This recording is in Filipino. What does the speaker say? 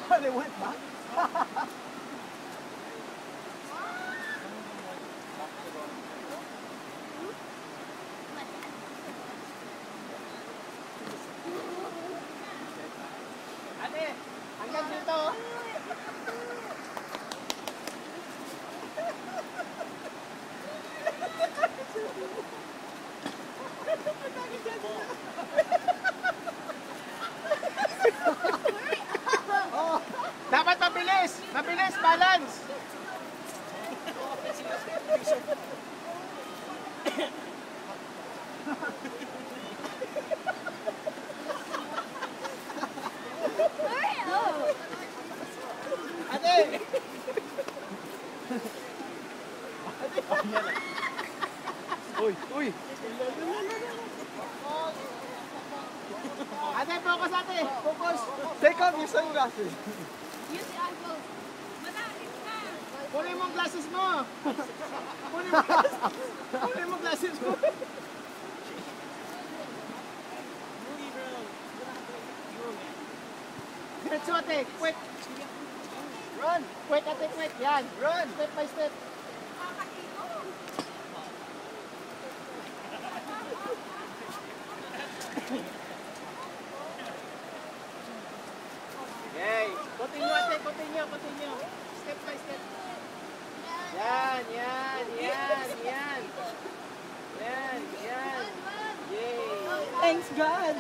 They went back. Ate, hanggang dito. Dapat mabilis! Mabilis! Balance! Ate! Uy! Uy! Ate, focus ate! Focus! Take off your sunglasses! Use the eyeballs. Manakit ka. Kunin mo ang glasses mo! Kunin mo glasses mo! Diretso ate! Quick! Run! Quick ate, quick! Yan! Run! Step by step! Okay! Continue ate! Continue! Continue! Step by step! Yan! Yan! Yan! Yan! Yan! Yan! Yay! Thanks God.